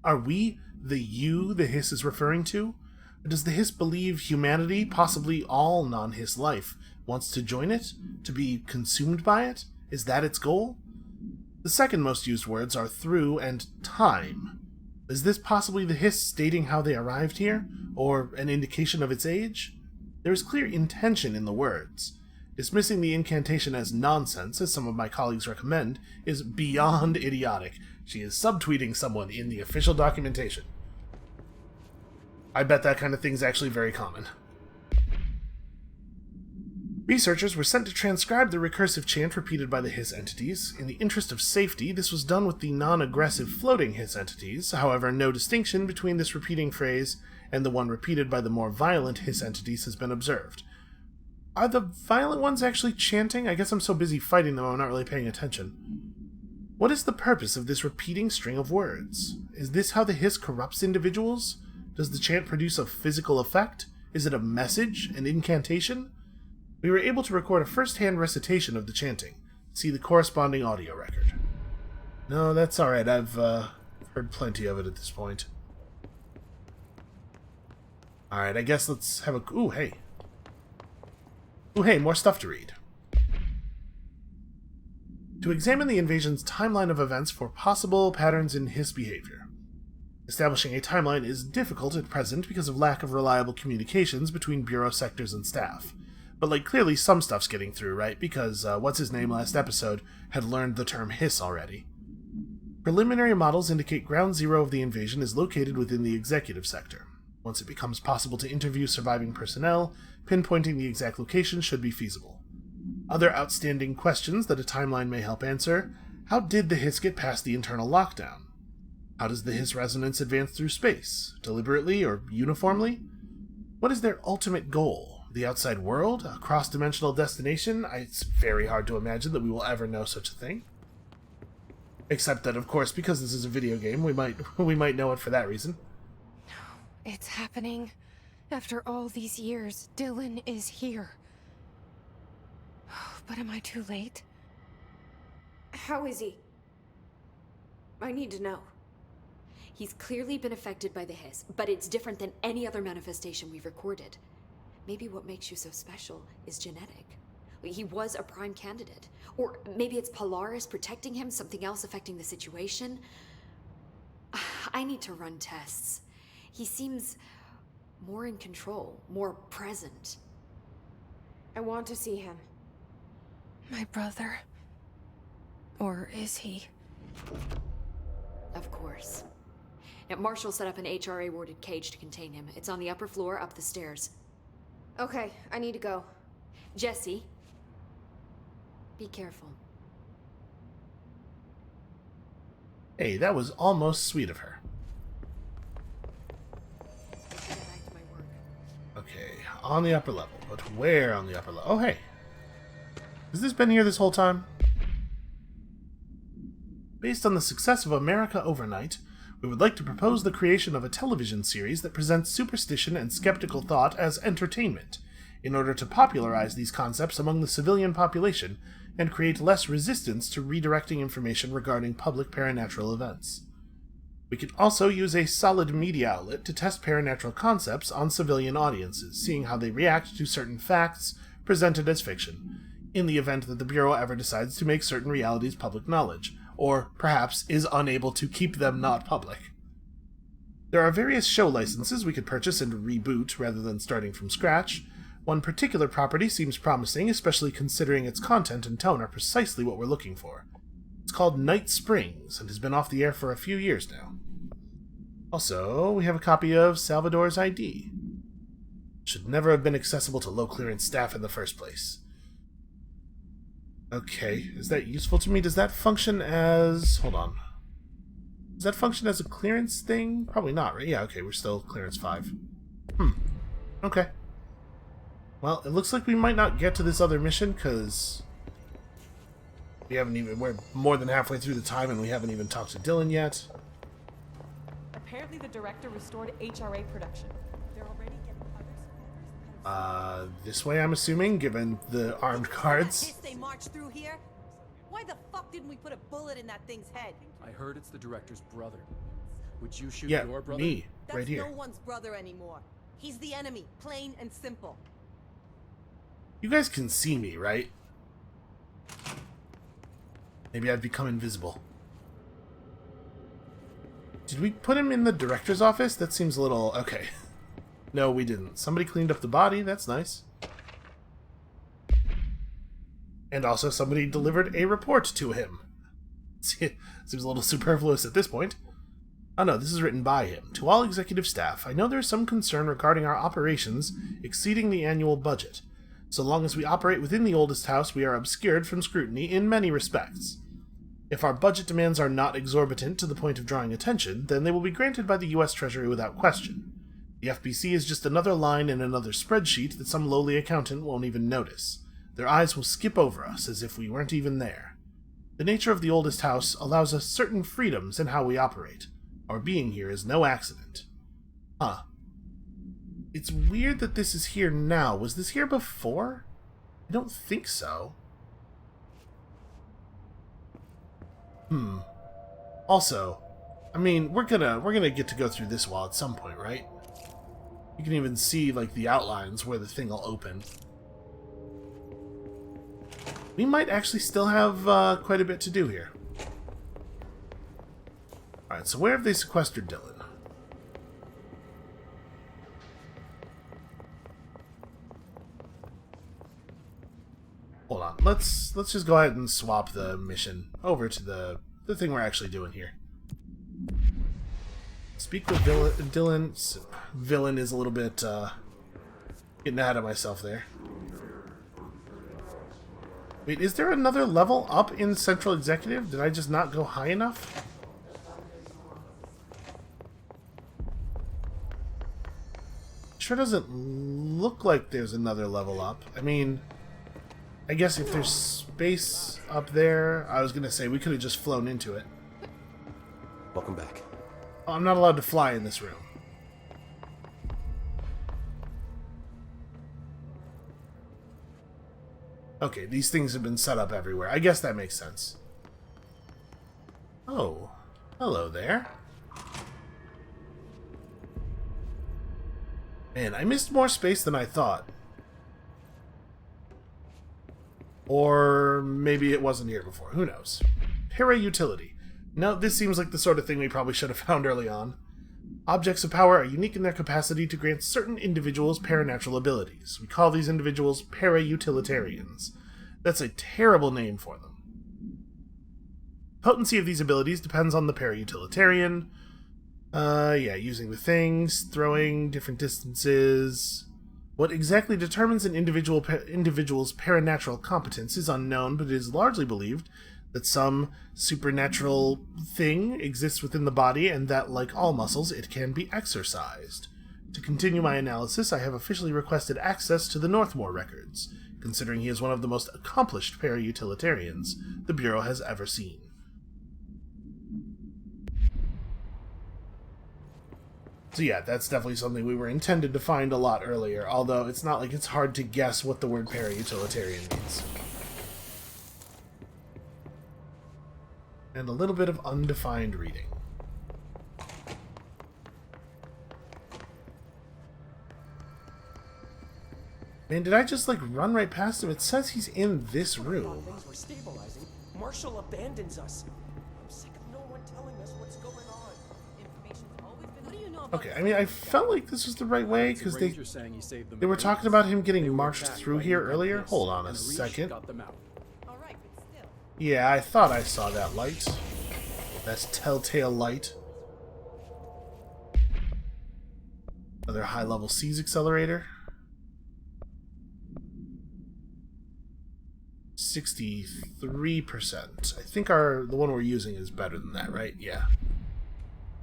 Are we the you the hiss is referring to? Or does the hiss believe humanity, possibly all non-hiss life, wants to join it? To be consumed by it? Is that its goal? The second most used words are through and time. Is this possibly the hiss stating how they arrived here? Or an indication of its age? There is clear intention in the words. Dismissing the incantation as nonsense, as some of my colleagues recommend, is beyond idiotic. She is subtweeting someone in the official documentation. I bet that kind of thing's actually very common. Researchers were sent to transcribe the recursive chant repeated by the hiss entities. In the interest of safety, this was done with the non-aggressive floating hiss entities. However, no distinction between this repeating phrase and the one repeated by the more violent hiss entities has been observed. Are the violent ones actually chanting? I guess I'm so busy fighting them I'm not really paying attention. What is the purpose of this repeating string of words? Is this how the hiss corrupts individuals? Does the chant produce a physical effect? Is it a message, an incantation? We were able to record a first-hand recitation of the chanting. See the corresponding audio record. No, that's alright. I've heard plenty of it at this point. Alright, I guess let's have a... Ooh, hey. Ooh, hey, more stuff to read. To examine the invasion's timeline of events for possible patterns in hiss behavior. Establishing a timeline is difficult at present because of lack of reliable communications between Bureau sectors and staff. But, clearly some stuff's getting through, right? Because, what's-his-name last episode had learned the term hiss already. Preliminary models indicate ground zero of the invasion is located within the executive sector. Once it becomes possible to interview surviving personnel, pinpointing the exact location should be feasible. Other outstanding questions that a timeline may help answer: how did the hiss get past the internal lockdown? How does the hiss resonance advance through space? Deliberately or uniformly? What is their ultimate goal? The outside world? A cross-dimensional destination? It's very hard to imagine that we will ever know such a thing. Except that, of course, because this is a video game, we might know it for that reason. It's happening. After all these years, Dylan is here. But am I too late? How is he? I need to know. He's clearly been affected by the hiss, but it's different than any other manifestation we've recorded. Maybe what makes you so special is genetic. He was a prime candidate. Or maybe it's Polaris protecting him, something else affecting the situation. I need to run tests. He seems more in control, more present. I want to see him. My brother? Or is he? Of course. Now, Marshall set up an HRA-warded cage to contain him. It's on the upper floor, up the stairs. Okay, I need to go. Jesse, be careful. Hey, that was almost sweet of her. Get back to my work. Okay, on the upper level. But where on the upper level? Oh, hey. Has this been here this whole time? Based on the success of America Overnight, we would like to propose the creation of a television series that presents superstition and skeptical thought as entertainment, in order to popularize these concepts among the civilian population and create less resistance to redirecting information regarding public paranatural events. We could also use a solid media outlet to test paranatural concepts on civilian audiences, seeing how they react to certain facts presented as fiction, in the event that the Bureau ever decides to make certain realities public knowledge, or perhaps is unable to keep them not public. There are various show licenses we could purchase and reboot rather than starting from scratch. One particular property seems promising, especially considering its content and tone are precisely what we're looking for. It's called Night Springs, and has been off the air for a few years now. Also, we have a copy of Salvador's ID. Should never have been accessible to low-clearance staff in the first place. Okay, is that useful to me? Does that function as... Hold on. Does that function as a clearance thing? Probably not, right? Yeah, okay, we're still clearance 5. Okay. Well, it looks like we might not get to this other mission, because... we're more than halfway through the time, and we haven't even talked to Dylan yet. Apparently the director restored HRA production. They're already getting other supporters. This way, I'm assuming, given the armed guards. They marched through here? Why the fuck didn't we put a bullet in that thing's head? I heard it's the director's brother. Would you shoot Yeah, your brother? me, That's right here. no one's brother anymore. He's the enemy, plain and simple. You guys can see me, right? Maybe I've become invisible. Did we put him in the director's office? That seems a little... Okay. No, we didn't. Somebody cleaned up the body. That's nice. And also somebody delivered a report to him. Seems a little superfluous at this point. Oh no, this is written by him. To all executive staff, I know there is some concern regarding our operations exceeding the annual budget. So long as we operate within the oldest house, we are obscured from scrutiny in many respects. If our budget demands are not exorbitant to the point of drawing attention, then they will be granted by the U.S. Treasury without question. The FBC is just another line in another spreadsheet that some lowly accountant won't even notice. Their eyes will skip over us as if we weren't even there. The nature of the oldest house allows us certain freedoms in how we operate. Our being here is no accident. Huh. It's weird that this is here now. Was this here before? I don't think so. Also, I mean, we're gonna get to go through this wall at some point, right? You can even see, like, the outlines where the thing will open. We might actually still have quite a bit to do here. Alright, so where have they sequestered Dylan? Hold on, let's just go ahead and swap the mission over to the thing we're actually doing here. Speak with Dylan. Villain is a little bit getting ahead of myself there. Wait, is there another level up in Central Executive? Did I just not go high enough? Sure doesn't look like there's another level up. I mean, I guess if there's space up there, I was gonna say we could have just flown into it. Welcome back. Oh, I'm not allowed to fly in this room. Okay, these things have been set up everywhere. I guess that makes sense. Oh, hello there. Man, I missed more space than I thought. Or maybe it wasn't here before. Who knows? Para-utility. No, this seems like the sort of thing we probably should have found early on. Objects of power are unique in their capacity to grant certain individuals paranatural abilities. We call these individuals para-utilitarians. That's a terrible name for them. Potency of these abilities depends on the para-utilitarian. Yeah, using the things, throwing, different distances. What exactly determines an individual's paranatural competence is unknown, but it is largely believed that some supernatural thing exists within the body and that, like all muscles, it can be exercised. To continue my analysis, I have officially requested access to the Northmore records, considering he is one of the most accomplished para-utilitarians the Bureau has ever seen. So yeah, that's definitely something we were intended to find a lot earlier, although it's not like it's hard to guess what the word para-utilitarian means. And a little bit of undefined reading. Man, did I just, like, run right past him? It says he's in this room. Things were stabilizing. Marshall abandons us. I'm sick of no one telling us what's going on. Information's always been. What do you know about? Okay, I mean, I felt like this was the right way, because they were talking about him getting marched through here earlier. Hold on a second. All right, but still. Yeah, I thought I saw that light. That's telltale light. Another high-level C's accelerator. 63%. I think the one we're using is better than that, right? Yeah.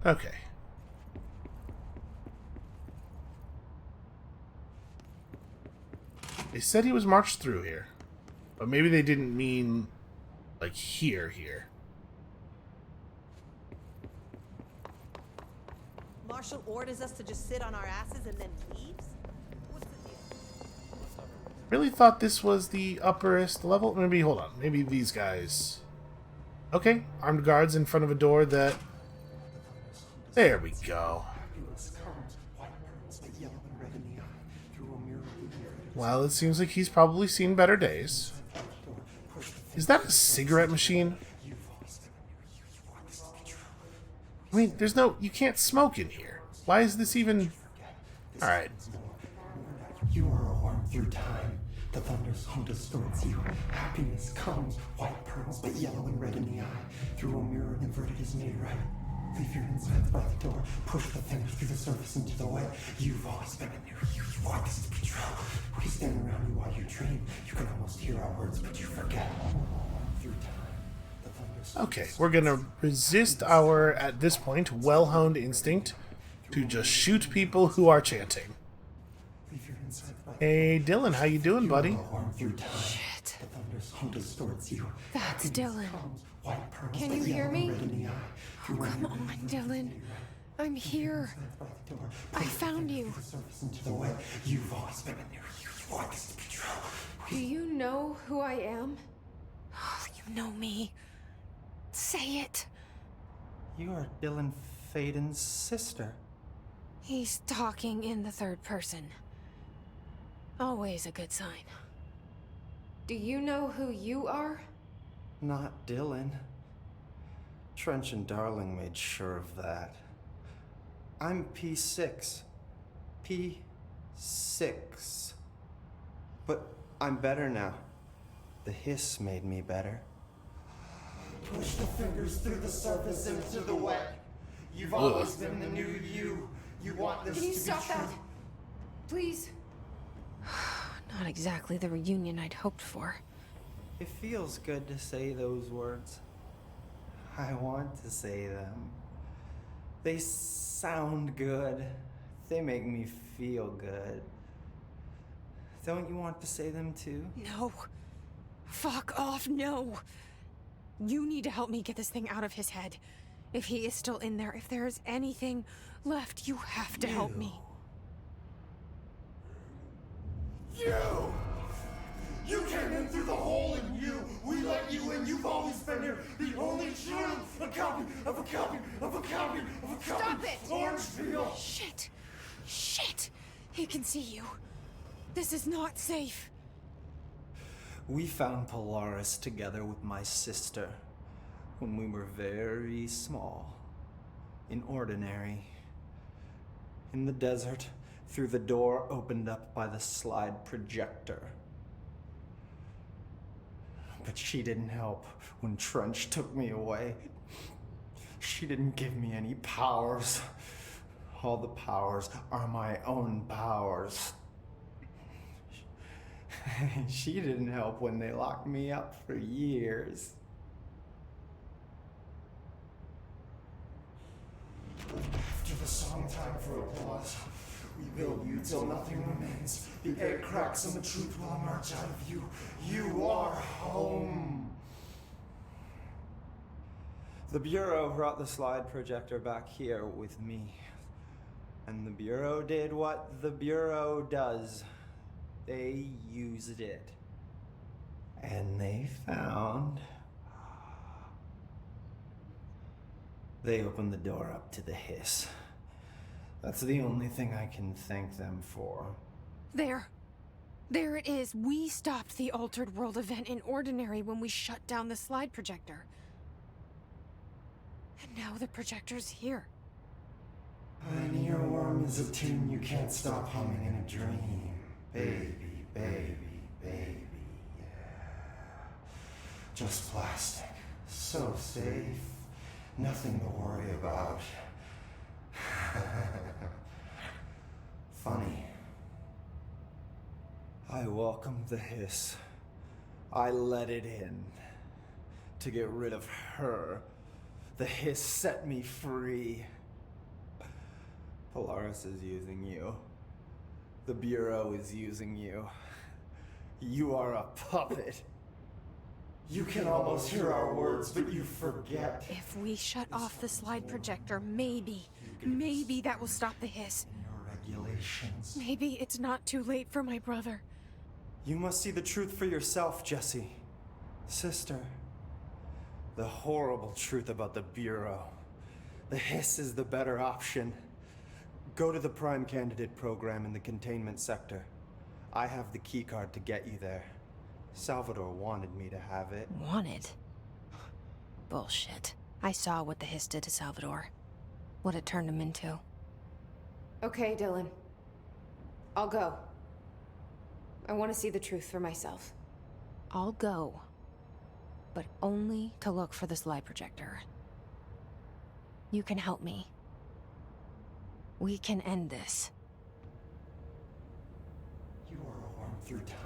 Okay. They said he was marched through here. But maybe they didn't mean, like, here. Marshall orders us to just sit on our asses and then leaves? What's the deal? Really thought this was the upperest level. Maybe, hold on. Maybe these guys. Okay, armed guards in front of a door that... There we go. Well, it seems like he's probably seen better days. Is that a cigarette machine? I mean, there's no... You can't smoke in here. Why is this even... Alright. You are a worm through time. The thunder's home distorts you. Happiness comes, white pearls, but yellow and red in the eye. Through a mirror, inverted is made right. Leave your insides by the door. Push the fingers through the surface into the way. You've always been in there. You want this to be true. We stand around you while you dream. You can almost hear our words, but you forget. Through time. Okay, we're gonna resist our, at this point, well-honed instinct to just shoot people who are chanting. Hey, Dylan, how you doing, buddy? Shit. That's Dylan. Can you hear me? Oh, come on, Dylan. I'm here. I found you. Do you know who I am? Oh, you know me. Say it. You are Dylan Faden's sister. He's talking in the third person. Always a good sign. Do you know who you are? Not Dylan. Trench and Darling made sure of that. I'm P6. P6. But I'm better now. The hiss made me better. Push the fingers through the surface into the wet. You've always been the new you. You want this Can you to stop be true. that? Please. Not exactly the reunion I'd hoped for. It feels good to say those words. I want to say them. They sound good. They make me feel good. Don't you want to say them too? No. Fuck off, no. You need to help me get this thing out of his head. If he is still in there, if there is anything left, you have to help me. You came in through the hole in you. We let you in. You've always been here. The only true. A copy of a copy of a copy of a copy. Stop it! Orange peel. Shit. Shit. He can see you. This is not safe. We found Polaris together with my sister when we were very small. In ordinary. In the desert, through the door opened up by the slide projector. But she didn't help when Trench took me away. She didn't give me any powers. All the powers are my own powers. She didn't help when they locked me up for years. After the song time for applause, we build you till nothing remains. The egg cracks and the truth will emerge out of you. You are home. The Bureau brought the slide projector back here with me. And the Bureau did what the Bureau does. They used it. And they found... They opened the door up to the hiss. That's the only thing I can thank them for. There. There it is. We stopped the Altered World event in Ordinary when we shut down the slide projector. And now the projector's here. An earworm is a tune you can't stop humming in a dream. Baby, baby, baby, yeah. Just plastic. So safe. Nothing to worry about. Funny. I welcomed the hiss. I let it in. To get rid of her. The hiss set me free. Polaris is using you. The Bureau is using you. You are a puppet. You can almost hear our words, but you forget. If we shut off the slide projector, maybe that will stop the hiss. Your regulations. Maybe it's not too late for my brother. You must see the truth for yourself, Jessie. Sister. The horrible truth about the Bureau. The hiss is the better option. Go to the Prime Candidate program in the containment sector. I have the keycard to get you there. Salvador wanted me to have it. Wanted? Bullshit. I saw what the hiss did to Salvador. What it turned him into. Okay, Dylan. I'll go. I want to see the truth for myself. I'll go. But only to look for the slide projector. You can help me. We can end this. You are a worm through time.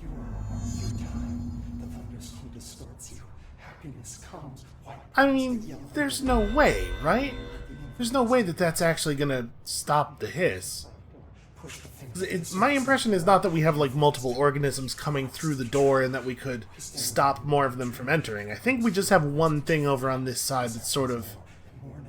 You are a worm through time. The thunderstorm distorts you. Happiness comes. I mean, there's no way, right? There's no way that that's actually gonna stop the hiss. My impression is not that we have, like, multiple organisms coming through the door and that we could stop more of them from entering. I think we just have one thing over on this side that's sort of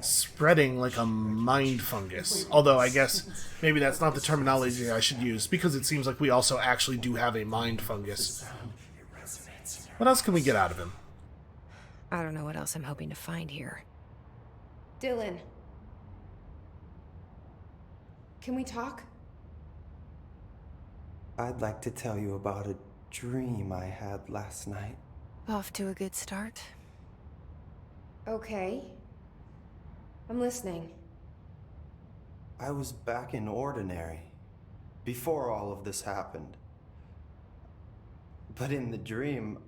spreading like a mind fungus. Although I guess maybe that's not the terminology I should use, because it seems like we also actually do have a mind fungus. What else can we get out of him? I don't know what else I'm hoping to find here. Dylan. Can we talk? I'd like to tell you about a dream I had last night. Off to a good start. Okay. I'm listening. I was back in Ordinary, before all of this happened. But in the dream,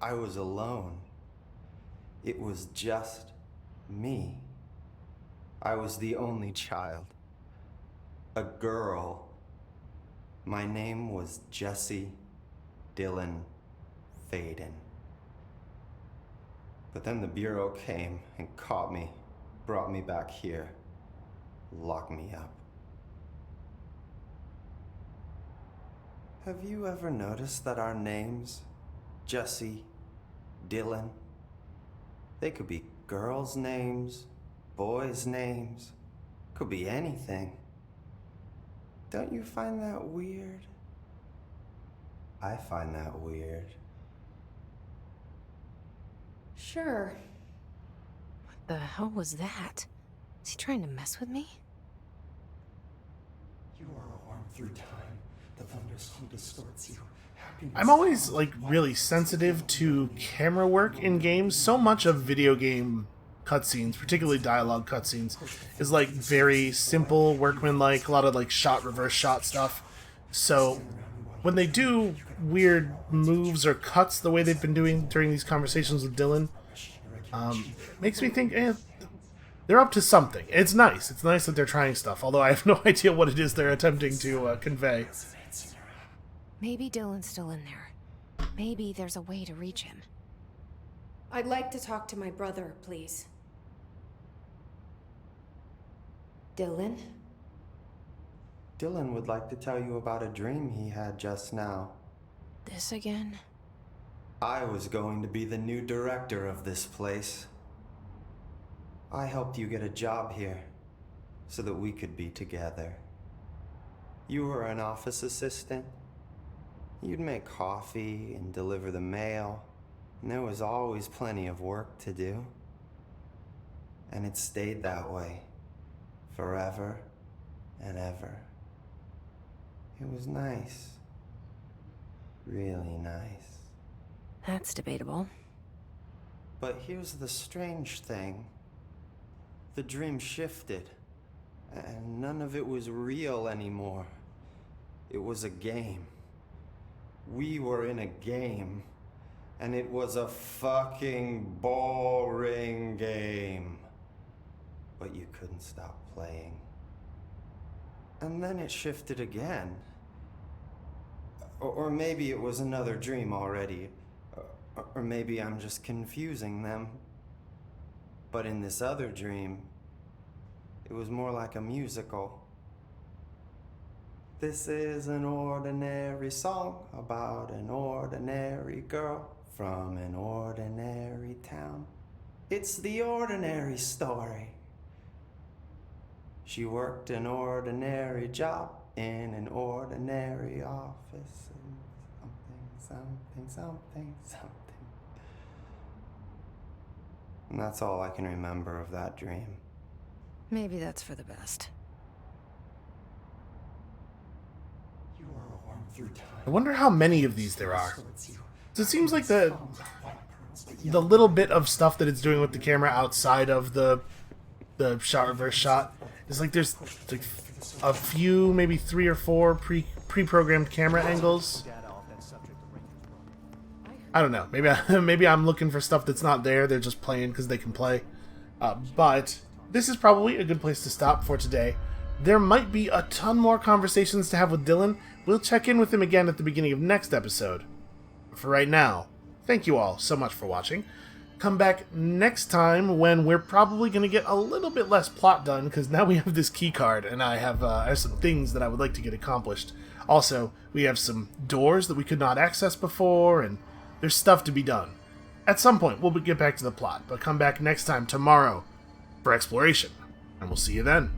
I was alone. It was just me. I was the only child. A girl. My name was Jesse Dylan Faden. But then the Bureau came and caught me, brought me back here, locked me up. Have you ever noticed that our names, Jesse, Dylan, they could be girls' names, boys' names, could be anything. Don't you find that weird? I find that weird. Sure. What the hell was that? Is he trying to mess with me? You are a worm through time. The thunderstorm distorts you. Happiness. I'm always, like, really sensitive to camera work in games. So much of video game cutscenes, particularly dialogue cutscenes, is, like, very simple, workmanlike, a lot of, like, shot, reverse shot stuff. So when they do weird moves or cuts the way they've been doing during these conversations with Dylan, makes me think, they're up to something. It's nice. It's nice that they're trying stuff, although I have no idea what it is they're attempting to convey. Maybe Dylan's still in there. Maybe there's a way to reach him. I'd like to talk to my brother, please. Dylan? Dylan would like to tell you about a dream he had just now. This again? I was going to be the new director of this place. I helped you get a job here so that we could be together. You were an office assistant. You'd make coffee and deliver the mail, and there was always plenty of work to do. And it stayed that way, forever and ever. It was nice. Really nice. That's debatable. But here's the strange thing. The dream shifted, and none of it was real anymore. It was a game. We were in a game, and it was a fucking boring game. But you couldn't stop playing. And then it shifted again. Or maybe it was another dream already. Or maybe I'm just confusing them. But in this other dream, it was more like a musical. This is an ordinary song about an ordinary girl from an ordinary town. It's the ordinary story. She worked an ordinary job in an ordinary office. And something. And that's all I can remember of that dream. Maybe that's for the best. You are a worm through time. I wonder how many of these there are. So it seems like the little bit of stuff that it's doing with the camera outside of the shot reverse shot is like there's like a few, maybe 3 or 4 pre-programmed camera angles. I don't know. Maybe I'm looking for stuff that's not there. They're just playing because they can play. But this is probably a good place to stop for today. There might be a ton more conversations to have with Dylan. We'll check in with him again at the beginning of next episode. But for right now, thank you all so much for watching. Come back next time when we're probably going to get a little bit less plot done because now we have this key card and I have some things that I would like to get accomplished. Also, we have some doors that we could not access before and there's stuff to be done. At some point, we'll get back to the plot, but come back next time tomorrow for exploration, and we'll see you then.